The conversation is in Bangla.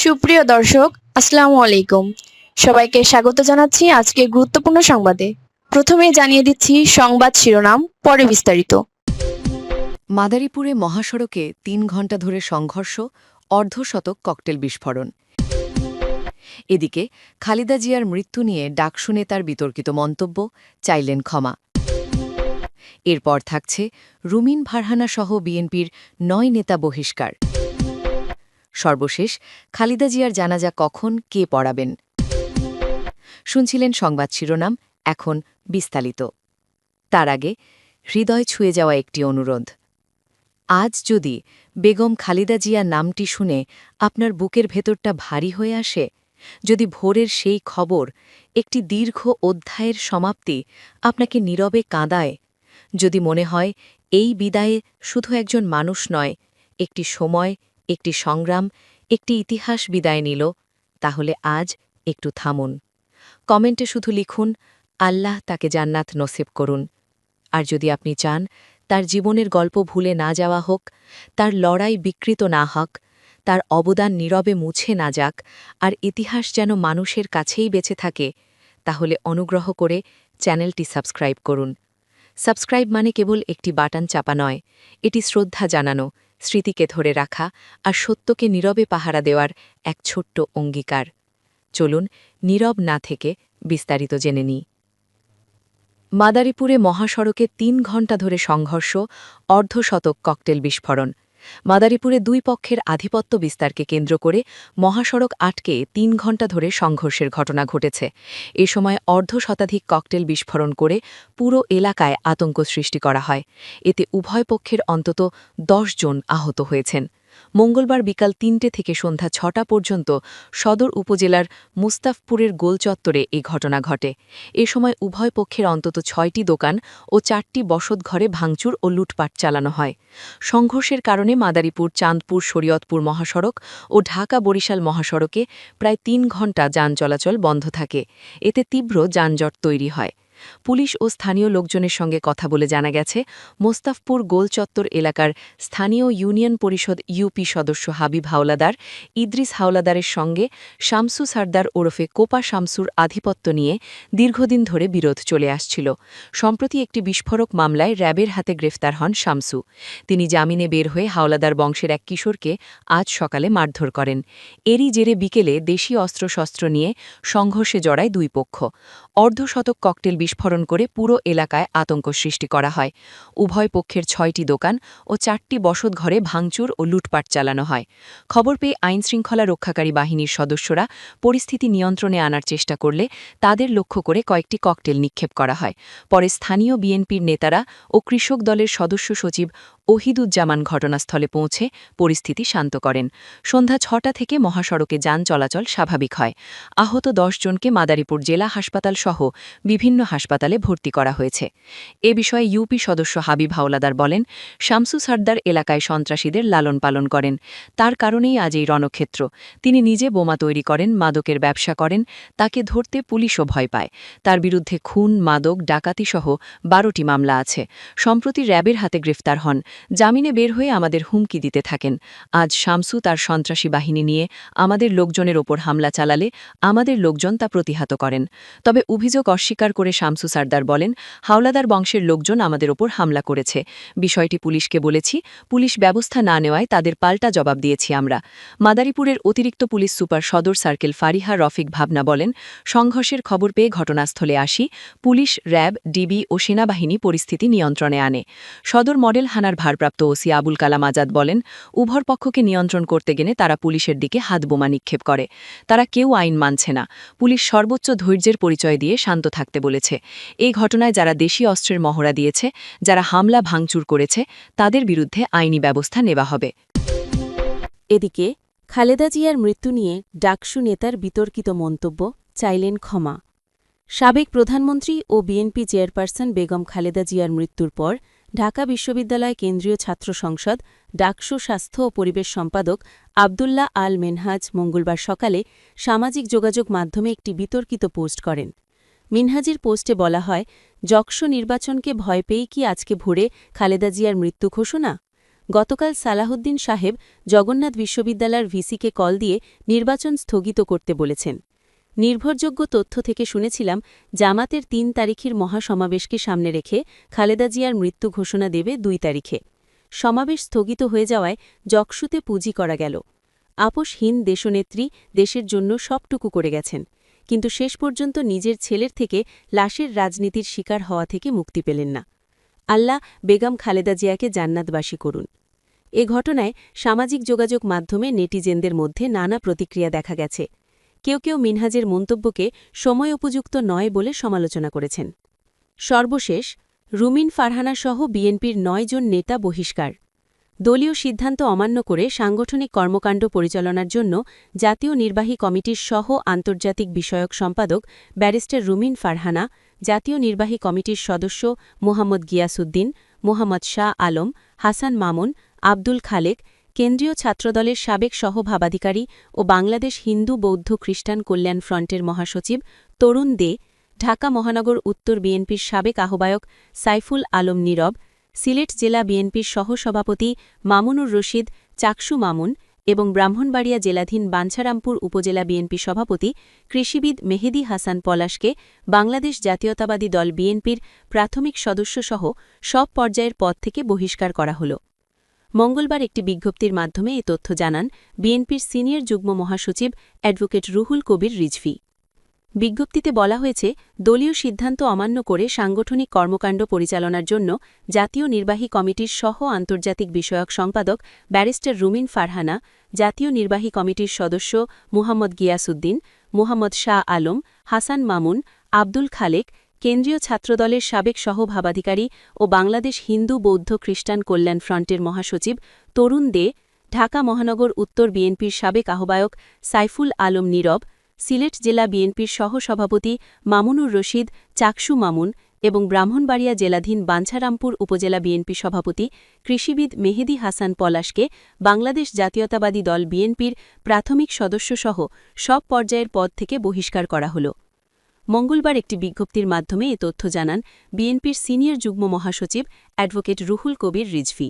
সুপ্রিয় দর্শক, আসসালামু আলাইকুম। সবাইকে স্বাগত জানাচ্ছি আজকে গুরুত্বপূর্ণ সংবাদে। প্রথমেই জানিয়ে দিচ্ছি সংবাদ শিরোনাম, পরে বিস্তারিত। মাদারীপুরে মহাসড়কে ৩ ঘণ্টা ধরে সংঘর্ষ, অর্ধশতক ককটেল বিস্ফোরণ। এদিকে খালেদা জিয়ার মৃত্যু নিয়ে ডাকসু নেতার বিতর্কিত মন্তব্য, চাইলেন ক্ষমা। এরপর থাকছে রুমিন ফারহানা সহ বিএনপির ৯ নেতা বহিষ্কার। সর্বশেষ খালেদা জিয়ার জানাজা কখন, কে পড়াবেন। শুনছিলেন সংবাদ শিরোনাম, এখন বিস্তারিত। তার আগে হৃদয় ছুঁয়ে যাওয়া একটি অনুরোধ। আজ যদি বেগম খালেদা জিয়া নামটি শুনে আপনার বুকের ভেতরটা ভারী হয়ে আসে, যদি ভোরের সেই খবর, একটি দীর্ঘ অধ্যায়ের সমাপ্তি আপনাকে নীরবে কাঁদায়, যদি মনে হয় এই বিদায়ে শুধু একজন মানুষ নয়, একটি সময়, একটি সংগ্রাম, একটি ইতিহাস বিদায় নিল, তাহলে আজ একটু থামুন। কমেন্টে শুধু লিখুন, আল্লাহ তাকে জান্নাত নসিব করুন। আর যদি আপনি চান তার জীবনের গল্প ভুলে না যাওয়া হোক, তার লড়াই বিকৃত না হোক, তার অবদান নীরবে মুছে না যাক, আর ইতিহাস যেন মানুষের কাছেই বেঁচে থাকে, তাহলে অনুগ্রহ করে চ্যানেলটি সাবস্ক্রাইব করুন। সাবস্ক্রাইব মানে কেবল একটি বাটন চাপা নয়, এটি শ্রদ্ধা জানানো, স্মৃতিকে ধরে রাখা আর সত্যকে নীরবে পাহারা দেওয়ার এক ছোট্ট অঙ্গীকার। চলুন নীরব না থেকে বিস্তারিত জেনে নিই। মাদারীপুরে মহাসড়কে ৩ ঘণ্টা ধরে সংঘর্ষ, অর্ধশতক ককটেল বিস্ফোরণ। মাদারীপুরে দুই পক্ষের আধিপত্য বিস্তারকে কেন্দ্র করে মহাসড়ক আটকে ৩ ঘণ্টা ধরে সংঘর্ষের ঘটনা ঘটেছে। এ সময় অর্ধশতাধিক ককটেল বিস্ফোরণ করে পুরো এলাকায় আতঙ্ক সৃষ্টি করা হয়। এতে উভয় পক্ষের অন্তত ১০ জন আহত হয়েছেন। মঙ্গলবার বিকাল ৩টে থেকে সন্ধ্যা ৬টা পর্যন্ত সদর উপজেলার মুস্তাফপুরের গোলচত্বরে এ ঘটনা ঘটে। এ সময় উভয় পক্ষের অন্তত ৬টি দোকান ও ৪টি বসতঘরে ভাঙচুর ও লুটপাট চালানো হয়। সংঘর্ষের কারণে মাদারীপুর চাঁদপুর শরীয়তপুর মহাসড়ক ও ঢাকা বরিশাল মহাসড়কে প্রায় ৩ ঘণ্টা যান চলাচল বন্ধ থাকে। এতে তীব্র যানজট তৈরি হয়। পুলিশ ও স্থানীয় লোকজনের সঙ্গে কথা বলে জানা গেছে, মোস্তাফপুর গোলচত্বর এলাকার স্থানীয় ইউনিয়ন পরিষদ ইউপি সদস্য হাবিব হাওলাদার, ইদ্রিস হাওলাদারের সঙ্গে শামসু সারদার ওরফে কোপা শামসুর আধিপত্য নিয়ে দীর্ঘদিন ধরে বিরোধ চলে আসছিল। সম্প্রতি একটি বিস্ফোরক মামলায় র্যাবের হাতে গ্রেফতার হন শামসু। তিনি জামিনে বের হয়ে হাওলাদার বংশের এক কিশোরকে আজ সকালে মারধর করেন। এরই জেরে বিকেলে দেশীয় অস্ত্রশস্ত্র নিয়ে সংঘর্ষে জড়ায় দুই পক্ষ। অর্ধশতক ককটেল বিস্ফোরণ করে পুরো এলাকায় আতঙ্ক সৃষ্টি করা হয়। উভয় পক্ষের ৬টি দোকান ও ৪টি বসতঘরে ভাঙচুর ও লুটপাট চালানো হয়। খবর পেয়ে আইনশৃঙ্খলা রক্ষাকারী বাহিনীর সদস্যরা পরিস্থিতি নিয়ন্ত্রণে আনার চেষ্টা করলে তাদের লক্ষ্য করে কয়েকটি ককটেল নিক্ষেপ করা হয়। পরে স্থানীয় বিএনপির নেতারা ও কৃষক দলের সদস্য সচিব ওহিদুজ্জামান ঘটনাস্থলে পৌঁছে পরিস্থিতি শান্ত করেন। সন্ধ্যা ৬টা থেকে মহাসড়কে যান চলাচল স্বাভাবিক হয়। আহত ১০ জনকে মাদারীপুর জেলা হাসপাতাল সহ বিভিন্ন হাসপাতালে ভর্তি করা হয়েছে। এ বিষয়ে ইউপি সদস্য হাবিব হাওলাদার বলেন, শামসু সারদার এলাকায় সন্ত্রাসীদের লালন পালন করেন। তার কারণেই আজ এই রণক্ষেত্র। তিনি নিজে বোমা তৈরি করেন, মাদকের ব্যবসা করেন, তাকে ধরতে পুলিশও ভয় পায়। তার বিরুদ্ধে খুন, মাদক, ডাকাতি সহ ১২টি মামলা আছে। সম্প্রতি র্যাবের হাতে গ্রেফতার হন। জামিনে বের হয়ে আমাদের হুমকি দিতে থাকেন। আজ শামসু তার সন্ত্রাসী বাহিনী নিয়ে আমাদের লোকজনের ওপর হামলা চালালে আমাদের লোকজন তা প্রতিহত করেন। তবে অভিযোগ অস্বীকার করে শামসু সারদার বলেন, হাওলাদার বংশের লোকজন আমাদের ওপর হামলা করেছে। বিষয়টি পুলিশকে বলেছি, পুলিশ ব্যবস্থা না নেওয়ায় তাদের পাল্টা জবাব দিয়েছি আমরা। মাদারীপুরের অতিরিক্ত পুলিশ সুপার সদর সার্কেল ফারিহা রফিক ভাবনা বলেন, সংঘর্ষের খবর পেয়ে ঘটনাস্থলে আসি, পুলিশ, র্যাব, ডিবি ও সেনাবাহিনী পরিস্থিতি নিয়ন্ত্রণে আনে। সদর মডেল থানার ভারপ্রাপ্ত ওসি আবুল কালাম আজাদ বলেন, উভয় পক্ষকে নিয়ন্ত্রণ করতে গেলে তারা পুলিশের দিকে হাতবোমা নিক্ষেপ করে। তারা কেউ আইন মানছে না। পুলিশ সর্বোচ্চ ধৈর্যের পরিচয় দিয়ে শান্ত থাকতে বলেছে। এই ঘটনায় যারা দেশি অস্ত্রের মহড়া দিয়েছে, যারা হামলা ভাঙচুর করেছে, তাদের বিরুদ্ধে আইনি ব্যবস্থা নেওয়া হবে। এদিকে খালেদা জিয়ার মৃত্যু নিয়ে ডাকসু নেতার বিতর্কিত মন্তব্য, চাইলেন ক্ষমা। সাবেক প্রধানমন্ত্রী ও বিএনপি চেয়ারপারসন বেগম খালেদা জিয়ার মৃত্যুর পর ঢাকা বিশ্ববিদ্যালয় কেন্দ্রীয় ছাত্র সংসদ ডাকসু স্বাস্থ্য ও পরিবেশ সম্পাদক আবদুল্লাহ আল মেনহাজ মঙ্গলবার সকালে সামাজিক যোগাযোগ মাধ্যমে একটি বিতর্কিত পোস্ট করেন। মিনহাজের পোস্টে বলা হয়, যক্ষ নির্বাচনকে ভয় পেয়েই কি আজকে ভোরে খালেদা জিয়ার মৃত্যু ঘোষণা? গতকাল সালাহুদ্দিন সাহেব জগন্নাথ বিশ্ববিদ্যালয়ের ভিসিকে কল দিয়ে নির্বাচন স্থগিত করতে বলেছেন। নির্ভরযোগ্য তথ্য থেকে শুনেছিলাম জামাতের ৩ তারিখের মহাসমাবেশকে সামনে রেখে খালেদা জিয়ার মৃত্যু ঘোষণা দেবে ২ তারিখে। সমাবেশ স্থগিত হয়ে যাওয়ায় জকসুতে পুঁজি করা গেল। আপোষহীন দেশনেত্রী দেশের জন্য সবটুকু করে গেছেন, কিন্তু শেষ পর্যন্ত নিজের ছেলের থেকে লাশের রাজনীতির শিকার হওয়া থেকে মুক্তি পেলেন না। আল্লাহ বেগম খালেদা জিয়াকে জান্নাতবাসী করুন। এ ঘটনায় সামাজিক যোগাযোগ মাধ্যমে নেটিজেনদের মধ্যে নানা প্রতিক্রিয়া দেখা গেছে। কেউ কেউ মিনহাজের মন্তব্যকে সময়োপযুক্ত নয় বলে সমালোচনা করেছেন। সর্বশেষ রুমিন ফারহানাসহ বিএনপির ৯ জন নেতা বহিষ্কার। দলীয় সিদ্ধান্ত অমান্য করে সাংগঠনিক কর্মকাণ্ড পরিচালনার জন্য জাতীয় নির্বাহী কমিটির সহ আন্তর্জাতিক বিষয়ক সম্পাদক ব্যারিস্টার রুমিন ফারহানা, জাতীয় নির্বাহী কমিটির সদস্য মোহাম্মদ গিয়াসউদ্দিন, মোহাম্মদ শাহ আলম, হাসান মামুন, আব্দুল খালেক, কেন্দ্রীয় ছাত্রদলের সাবেক সহভাবাধিকারী ও বাংলাদেশ হিন্দু বৌদ্ধ খ্রিস্টান কল্যাণ ফ্রন্টের মহাসচিব তরুণ দে, ঢাকা মহানগর উত্তর বিএনপির সাবেক আহ্বায়ক সাইফুল আলম নীরব, সিলেট জেলা বিএনপির সহসভাপতি মামুনুর রশিদ চাকসু মামুন এবং ব্রাহ্মণবাড়িয়া জেলাধীন বাঞ্ছারামপুর উপজেলা বিএনপি সভাপতি কৃষিবিদ মেহেদী হাসান পলাশকে বাংলাদেশ জাতীয়তাবাদী দল বিএনপির প্রাথমিক সদস্যসহ সব পর্যায়ের পদ থেকে বহিষ্কার করা হল। মঙ্গলবার একটি বিজ্ঞপ্তির মাধ্যমে এ তথ্য জানান বিএনপির সিনিয়র যুগ্ম মহাসচিব অ্যাডভোকেট রুহুল কবির রিজভী। বিজ্ঞপ্তিতে বলা হয়েছে, দলীয় সিদ্ধান্ত অমান্য করে সাংগঠনিক কর্মকাণ্ড পরিচালনার জন্য জাতীয় নির্বাহী কমিটির সহ আন্তর্জাতিক বিষয়ক সম্পাদক ব্যারিস্টার রুমিন ফারহানা, জাতীয় নির্বাহী কমিটির সদস্য মুহাম্মদ গিয়াসউদ্দিন, মোহাম্মদ শাহ আলম, হাসান মামুন, আব্দুল খালেক, কেন্দ্রীয় ছাত্রদলের সাবেক সহভাবাধিকারী ও বাংলাদেশ হিন্দু বৌদ্ধ খ্রিস্টান কল্যাণ ফ্রন্টের মহাসচিব তরুণ দে, ঢাকা মহানগর উত্তর বিএনপির সাবেক আহ্বায়ক সাইফুল আলম নীরব, সিলেট জেলা বিএনপির সহসভাপতি মামুনুর রশিদ চাকসু মামুন এবং ব্রাহ্মণবাড়িয়া জেলাধীন বাঞ্ছারামপুর উপজেলা বিএনপি সভাপতি কৃষিবিদ মেহেদী হাসান পলাশকে বাংলাদেশ জাতীয়তাবাদী দল বিএনপির প্রাথমিক সদস্যসহ সব পর্যায়ের পদ থেকে বহিষ্কার করা হল। মঙ্গলবার একটি বিজ্ঞপ্তির মাধ্যমে এ তথ্য জানান বিএনপির সিনিয়র যুগ্ম মহাসচিব অ্যাডভোকেট রুহুল কবির রিজভী।